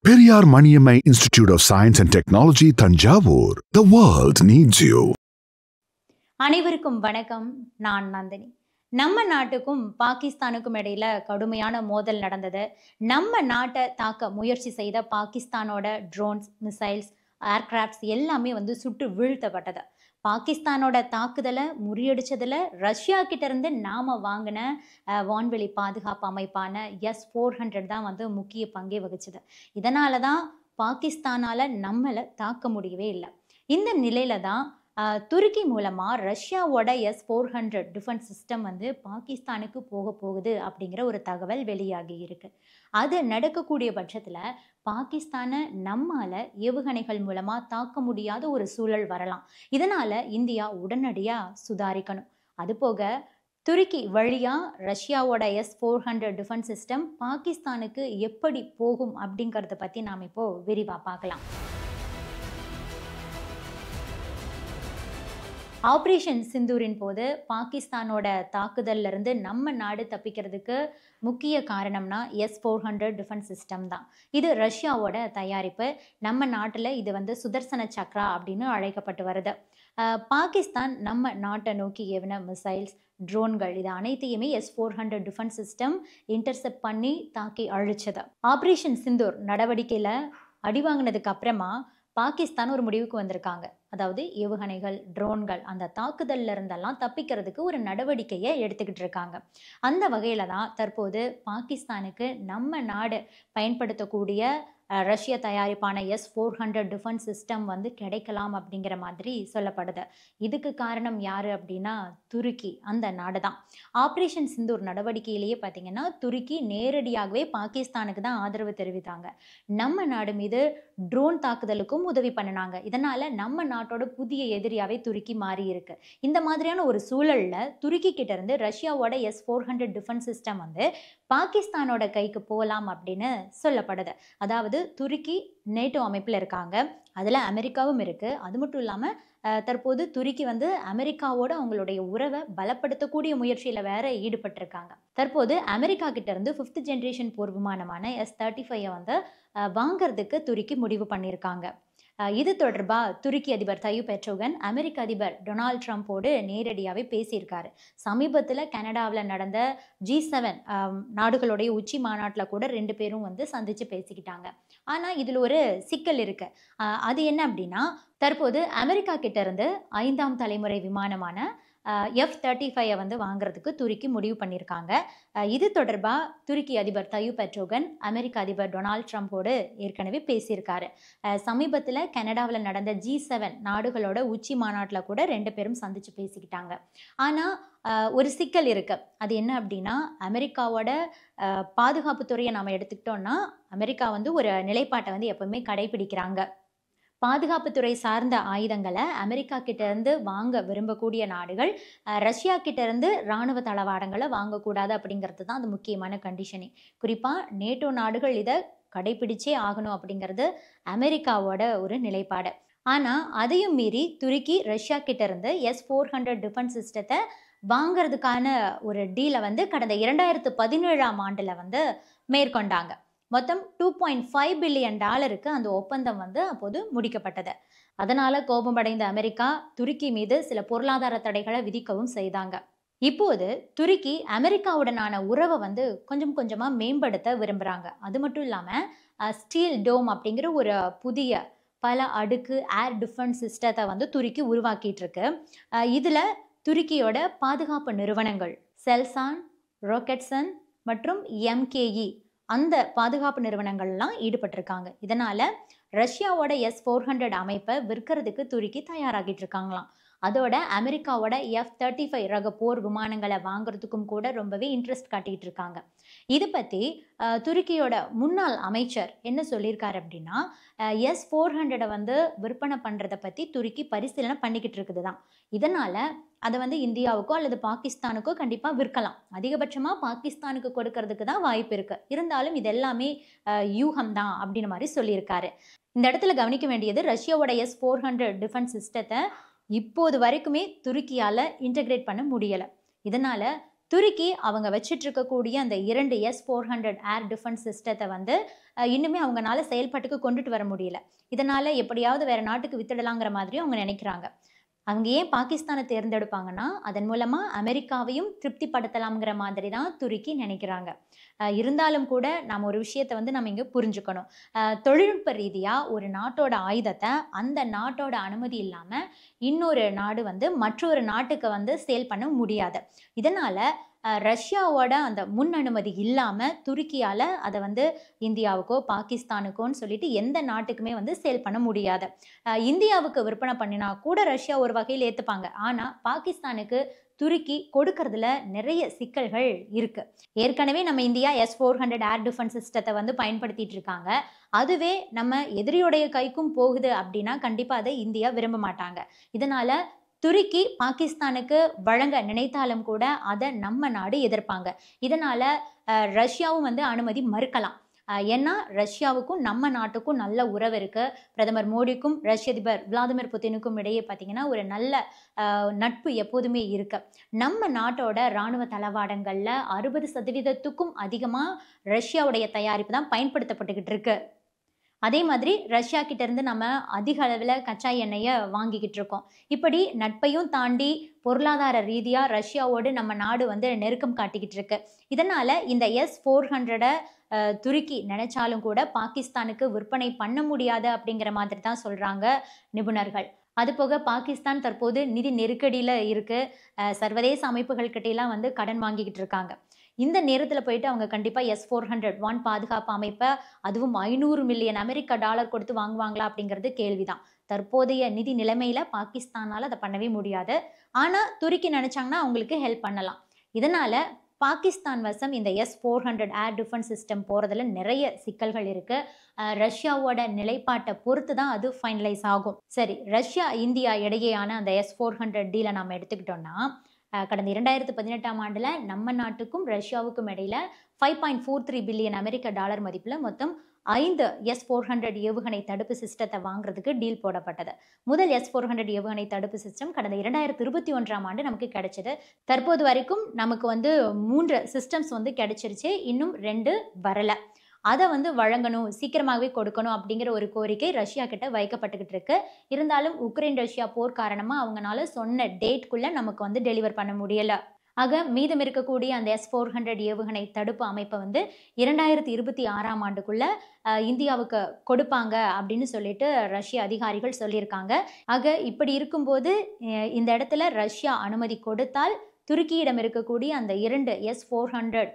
Periyar Maniammai Institute of Science and Technology, Thanjavur. The world needs you. அனைவருக்கும் வணக்கம். நான் நந்தினி. நம்ம நாட்டுக்கும் பாகிஸ்தானுக்கும் இடையில கடுமையான மோதல் நடந்தது. நம்ம நாட்டை தாக்க முயற்சி செய்த பாகிஸ்தானோட ட்ரோன்ஸ், மிசைல்ஸ், ஏர்கிராஃப்ட்ஸ் எல்லாமே சுட்டு வீழ்த்தப்பட்டது. பாகிஸ்தானோட தாக்குதலை முறியடிச்சதுல ரஷ்யா கிட்ட இருந்து நாம வாங்கின வான்வெளி பாதுகாப்பு அமைப்பான S-400 தான் முக்கிய பங்கை வகிச்சது. இதனால தான் பாகிஸ்தானால நம்மளை தாக்க முடியவே இல்லை. இந்த நிலையில தான் துருக்கி மூலமா ரஷ்யாவோட S-400 டிஃபென்ஸ் சிஸ்டம் பாகிஸ்தானுக்கு போக போகுது அப்படிங்கிற ஒரு தகவல் வெளியாகி இருக்கு. அது நடக்கக்கூடிய பட்சத்துல பாகிஸ்தானை நம்மால ஏவுகணைகள் மூலமா தாக்க முடியாத ஒரு சூழல் வரலாம். இதனால இந்தியா உடனடியா சுதாரிக்கணும். அது போக துருக்கி வழியா ரஷ்யாவோட S-400 டிஃபென்ஸ் சிஸ்டம் பாகிஸ்தானுக்கு எப்படி போகும் அப்படிங்கறத பத்தி நாம இப்போ விரிவா பார்க்கலாம். ஆபரேஷன் சிந்தூரின் போது பாகிஸ்தானோட தாக்குதல்ல இருந்து நம்ம நாடு தப்பிக்கிறதுக்கு முக்கிய காரணம்னா S-400 டிஃபென்ஸ் சிஸ்டம் தான். இது ரஷ்யாவோட தயாரிப்பு. நம்ம நாட்டில் இது சுதர்சன சக்ரா அப்படின்னு அழைக்கப்பட்டு வருது. பாகிஸ்தான் நம்ம நாட்டை நோக்கி ஏவின மிசைல்ஸ், ட்ரோன்கள் இது அனைத்தையுமே S-400 டிஃபென்ஸ் சிஸ்டம் இன்டர்செப்ட் பண்ணி தாக்கி அழிச்சது. ஆபரேஷன் சிந்தூர் நடவடிக்கையில அடிவாங்கினதுக்கு அப்புறமா பாகிஸ்தான் ஒரு முடிவுக்கு வந்திருக்காங்க. அதாவது ஏவுகணைகள், ட்ரோன்கள் அந்த தாக்குதல்ல இருந்தெல்லாம் தப்பிக்கிறதுக்கு ஒரு நடவடிக்கையை எடுத்துக்கிட்டு இருக்காங்க. அந்த வகையில தான் தற்போது பாகிஸ்தானுக்கு நம்ம நாடு பயன்படுத்தக்கூடிய ரஷ்ய தயாரிப்பான S-400 டிஃபென்ஸ் சிஸ்டம் கிடைக்கலாம் அப்படிங்கிற மாதிரி சொல்லப்படுது. இதுக்கு காரணம் யாரு அப்படின்னா துருக்கி, அந்த நாடு தான். ஆபரேஷன் சிந்தூர் நடவடிக்கையிலேயே பார்த்தீங்கன்னா துருக்கி நேரடியாகவே பாகிஸ்தானுக்கு தான் ஆதரவு தெரிவித்தாங்க. நம்ம நாடு மீது ட்ரோன் தாக்குதலுக்கும் உதவி பண்ணினாங்க. இதனால நம்ம நாட்டோட புதிய எதிரியாவே துருக்கி மாறி இருக்கு. இந்த மாதிரியான ஒரு சூழல்ல துருக்கி கிட்ட இருந்து ரஷ்யாவோட S-400 டிஃபென்ஸ் சிஸ்டம் பாகிஸ்தானோட கைக்கு போகலாம் அப்படின்னு சொல்லப்படுது. அதாவது துருக்கி நேட்டோ அமைப்புல இருக்காங்க. அதுல அமெரிக்காவும் இருக்கு. அது மட்டும் இல்லாம தற்போது துருக்கி அமெரிக்காவோட அவங்களுடைய உறவை பலப்படுத்தக்கூடிய முயற்சியில வேற ஈடுபட்டிருக்காங்க. தற்போது அமெரிக்கா கிட்ட இருந்து 5th ஜெனரேஷன் போர் விமானமான S-35 வாங்கறதுக்கு துருக்கி முடிவு பண்ணியிருக்காங்க. இது தொடர்பா துருக்கி அதிபர் தய்யிப் எர்டோகன் அமெரிக்க அதிபர் டொனால்ட் ட்ரம்போடு நேரடியாகவே பேசியிருக்காரு. சமீபத்தில் கனடாவில் நடந்த G7 நாடுகளுடைய உச்சி மாநாட்டில் கூட 2 பேரும் சந்திச்சு பேசிக்கிட்டாங்க. ஆனால் இதில் ஒரு சிக்கல் இருக்கு. அது என்ன அப்படின்னா, தற்போது அமெரிக்கா கிட்ட இருந்து 5ஆம் தலைமுறை விமானமான F-35 வாங்குறதுக்கு துருக்கி முடிவு பண்ணியிருக்காங்க. இது தொடர்பாக துருக்கி அதிபர் தய்யிப் எர்டோகன் அமெரிக்க அதிபர் டொனால்ட் ட்ரம்போடு ஏற்கனவே பேசியிருக்காரு. சமீபத்தில் கனடாவில் நடந்த G7 நாடுகளோட உச்சி மாநாட்டில் கூட 2 பேரும் சந்திச்சு பேசிக்கிட்டாங்க. ஆனால் ஒரு சிக்கல் இருக்கு. அது என்ன அப்படின்னா, அமெரிக்காவோட பாதுகாப்புத்துறையை நாம் எடுத்துக்கிட்டோம்னா அமெரிக்கா ஒரு நிலைப்பாட்டை எப்பவுமே கடைபிடிக்கிறாங்க. பாதுகாப்புத்துறை சார்ந்த ஆயுதங்களை அமெரிக்கா கிட்ட இருந்து வாங்க விரும்பக்கூடிய நாடுகள் ரஷ்யா கிட்ட இருந்து இராணுவ தளவாடங்களை வாங்கக்கூடாது அப்படிங்கிறது தான் அது முக்கியமான கண்டிஷனே. குறிப்பாக நேட்டோ நாடுகள் இதை கடைபிடிச்சே ஆகணும் அப்படிங்கிறது அமெரிக்காவோட ஒரு நிலைப்பாடு. ஆனால் அதையும் மீறி துருக்கி ரஷ்யா கிட்ட இருந்து S-400 டிஃபென்ஸ் சிஸ்டத்தை வாங்கிறதுக்கான ஒரு டீலை கடந்த 2017ஆம் ஆண்டுல மேற்கொண்டாங்க. மொத்தம் $2.5 பில்லியன் அந்த ஒப்பந்தம் அப்போது முடிக்கப்பட்டது. அதனால கோபமடைந்த அமெரிக்கா துருக்கி மீது சில பொருளாதார தடைகளை விதிக்கவும் செய்தாங்க. இப்போது துருக்கி அமெரிக்காவுடனான உறவை கொஞ்சம் கொஞ்சமா மேம்படுத்த விரும்புறாங்க. அது மட்டும் இல்லாம ஸ்டீல் டோம் அப்படிங்கிற ஒரு புதிய பல அடுக்கு ஏர் டிஃபென்ஸ் சிஸ்டத்தை துருக்கி உருவாக்கிட்டு இருக்கு. இதுல துருக்கியோட பாதுகாப்பு நிறுவனங்கள் செல்சான், ராக்கெட்சன் மற்றும் MKE அந்த பாதுகாப்பு நிறுவனங்கள்லாம் ஈடுபட்டிருக்காங்க. இதனால ரஷ்யாவோட S-400 அமைப்பை விற்கிறதுக்கு துருக்கி தயாராகிட்டு இருக்காங்களாம். அதோட அமெரிக்காவோட F-35 ரக போர் விமானங்களை வாங்குறதுக்கும் கூட ரொம்பவே இன்ட்ரெஸ்ட் காட்டிட்டு இருக்காங்க. இது பத்தி துருக்கியோட முன்னாள் அமைச்சர் என்ன சொல்லியிருக்காரு அப்படின்னா, S-400 விற்பனை பண்றதை பத்தி துருக்கி பரிசீலனை பண்ணிக்கிட்டு இருக்குதுதான். இதனால அதை இந்தியாவுக்கோ அல்லது பாகிஸ்தானுக்கோ கண்டிப்பா விற்கலாம். அதிகபட்சமா பாகிஸ்தானுக்கு கொடுக்கறதுக்கு தான் வாய்ப்பு இருக்கு. இருந்தாலும் இது எல்லாமே யூகம் தான் அப்படின்னு மாதிரி சொல்லியிருக்காரு. இந்த இடத்துல கவனிக்க வேண்டியது, ரஷ்யாவோட S-400 டிஃபென்ஸ் சிஸ்டத்தை இப்போது வரைக்குமே துருக்கியால இன்டகிரேட் பண்ண முடியல. இதனால துருக்கி அவங்க வச்சிட்டு இருக்கக்கூடிய அந்த 2 S-400 ஏர் டிஃபென்ஸ் சிஸ்டத்தை வந்து இன்னுமே அவங்களால செயல்பாட்டுக்கு கொண்டுட்டு வர முடியல. இதனால எப்படியாவது வேற நாட்டுக்கு வித்துடலாங்கிற மாதிரி அவங்க நினைக்கிறாங்க. அவங்க ஏன் பாகிஸ்தானை தேர்ந்தெடுப்பாங்கன்னா, அதன் மூலமா அமெரிக்காவையும் திருப்திப்படுத்தலாம்ங்கிற மாதிரி தான் துருக்கி நினைக்கிறாங்க. இருந்தாலும் கூட நாம ஒரு விஷயத்தை வந்து நம்ம இங்க புரிஞ்சுக்கணும். தொழில்நுட்ப ரீதியா ஒரு நாட்டோட ஆயுதத்தை அந்த நாட்டோட அனுமதி இல்லாம இன்னொரு நாடு வந்து மற்றொரு நாட்டுக்கு வந்து சேல் பண்ண முடியாது. இதனால ரஷ்யாவோட அந்த முன் அனுமதி இல்லாம துருக்கியால அதை வந்து இந்தியாவுக்கோ பாகிஸ்தானுக்கோன்னு சொல்லிட்டு எந்த நாட்டுக்குமே வந்து சேல் பண்ண முடியாது. இந்தியாவுக்கு விற்பனை பண்ணினா கூட ரஷ்யா ஒரு வகையில் ஏத்துப்பாங்க. ஆனா பாகிஸ்தானுக்கு துருக்கி கொடுக்கறதுல நிறைய சிக்கல்கள் இருக்கு. ஏற்கனவே நம்ம இந்தியா S-400 ஏர் டிஃபென்ஸ் சிஸ்டத்தை வந்து பயன்படுத்திட்டு இருக்காங்க. அதுவே நம்ம எதிரியுடைய கைக்கும் போகுது அப்படின்னா கண்டிப்பா அதை இந்தியா விரும்ப மாட்டாங்க. இதனால துருக்கி பாகிஸ்தானுக்கு வழங்க நினைத்தாலும் கூட அதை நம்ம நாடு எதிர்ப்பாங்க. இதனால ரஷ்யாவும் வந்து அனுமதி மறுக்கலாம். ஏன்னா ரஷ்யாவுக்கும் நம்ம நாட்டுக்கும் நல்ல உறவு இருக்கு. பிரதமர் மோடிக்கும் ரஷ்ய அதிபர் விளாடிமிர் புட்டினுக்கும் இடையே பார்த்தீங்கன்னா ஒரு நல்ல நட்பு எப்போதுமே இருக்கு. நம்ம நாட்டோட இராணுவ தளவாடங்கள்ல 60% அதிகமா ரஷ்யாவுடைய தயாரிப்பு தான் பயன்படுத்தப்பட்டுக்கிட்டு இருக்கு. அதே மாதிரி ரஷ்யா கிட்ட இருந்து நம்ம அதிக அளவில் கச்சா எண்ணெயை வாங்கிக்கிட்டு இருக்கோம். இப்படி நட்பையும் தாண்டி பொருளாதார ரீதியா ரஷ்யாவோடு நம்ம நாடு வந்து நெருக்கம் காட்டிக்கிட்டு இருக்கு. இதனால இந்த S-400 துருக்கி நினைச்சாலும் கூட பாகிஸ்தானுக்கு விற்பனை பண்ண முடியாது அப்படிங்கிற மாதிரி தான் சொல்றாங்க நிபுணர்கள். அதுபோக பாகிஸ்தான் தற்போது நிதி நெருக்கடியில இருக்கு. சர்வதேச அமைப்புகள் கிட்டையெல்லாம் வந்து கடன் வாங்கிக்கிட்டு இருக்காங்க. இந்த நேரத்தில் போயிட்டு அவங்க கண்டிப்பாக S-400 வான் பாதுகாப்பு அமைப்பை அதுவும் 500 மில்லியன் அமெரிக்க டாலர் கொடுத்து வாங்குவாங்களா அப்படிங்கிறது கேள்விதான். தற்போதைய நிதி நிலைமையில பாகிஸ்தானால அதை பண்ணவே முடியாது. ஆனால் துருக்கி நினைச்சாங்கன்னா அவங்களுக்கு ஹெல்ப் பண்ணலாம். இதனால பாகிஸ்தான் வசம் இந்த S-400 ஏர் டிஃபென்ஸ் சிஸ்டம் போறதுல நிறைய சிக்கல்கள் இருக்கு. ரஷ்யாவோட நிலைப்பாட்டை பொறுத்து தான் அது ஃபைனலைஸ் ஆகும். சரி, ரஷ்யா இந்தியா இடையேயான அந்த S-400 டீலை நம்ம எடுத்துக்கிட்டோம்னா கடந்த 2018ஆம் ஆண்டுல நம்ம நாட்டுக்கும் ரஷ்யாவுக்கும் இடையில 5.43 பில்லியன் அமெரிக்க டாலர் மதிப்புல மொத்தம் 5 S-400 ஏவுகணை தடுப்பு சிஸ்டத்தை வாங்குறதுக்கு டீல் போடப்பட்டது. முதல் S-400 ஏவுகணை தடுப்பு சிஸ்டம் கடந்த 2021ஆம் ஆண்டு நமக்கு கிடைச்சது. தற்போது வரைக்கும் நமக்கு வந்து 3 சிஸ்டம்ஸ் வந்து கிடைச்சிருச்சு. இன்னும் 2 வரல. அதை வந்து வழங்கணும், சீக்கிரமாகவே கொடுக்கணும் அப்படிங்கிற ஒரு கோரிக்கை ரஷ்யா கிட்ட வைக்கப்பட்டுக்கிட்டு இருக்கு. இருந்தாலும் உக்ரைன் ரஷ்யா போர் காரணமா அவங்களால சொன்ன டேட்குள்ள நமக்கு வந்து டெலிவர் பண்ண முடியல. ஆக மீதம் இருக்கக்கூடிய அந்த S-400 ஏவுகணை தடுப்பு அமைப்பை வந்து 2026ஆம் ஆண்டுக்குள்ள இந்தியாவுக்கு கொடுப்பாங்க அப்படின்னு சொல்லிட்டு ரஷ்ய அதிகாரிகள் சொல்லியிருக்காங்க. ஆக இப்படி இருக்கும்போது இந்த இடத்துல ரஷ்யா அனுமதி கொடுத்தால் துருக்கியிடம் இருக்கக்கூடிய அந்த 2 S-400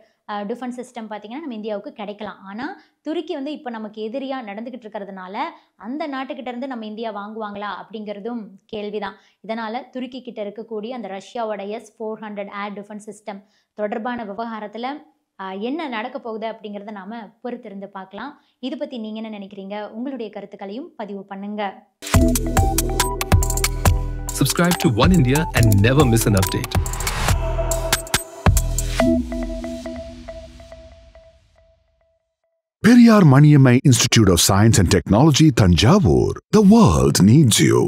டிஃபென்ஸ் சிஸ்டம் பார்த்தீங்கன்னா நம்ம இந்தியாவுக்கு கிடைக்கலாம். ஆனால் துருக்கி வந்து இப்போ நமக்கு எதிரியாக நடந்துக்கிட்டு இருக்கிறதுனால அந்த நாட்டுக்கிட்ட இருந்து நம்ம இந்தியா வாங்குவாங்களா அப்படிங்கிறதும் கேள்விதான். இதனால் துருக்கி கிட்ட இருக்கக்கூடிய அந்த ரஷ்யாவோட S-400 ஏர் டிஃபென்ஸ் சிஸ்டம் தொடர்பான விவகாரத்தில் என்ன நடக்க போகுது அப்படிங்கிறத நாம் பொறுத்திருந்து பார்க்கலாம். இது பற்றி நீங்கள் என்ன நினைக்கிறீங்க? உங்களுடைய கருத்துக்களையும் பதிவு பண்ணுங்க. Subscribe to One India and never miss an update. Periyar Maniammai Institute of Science and Technology, Thanjavur. The world needs you.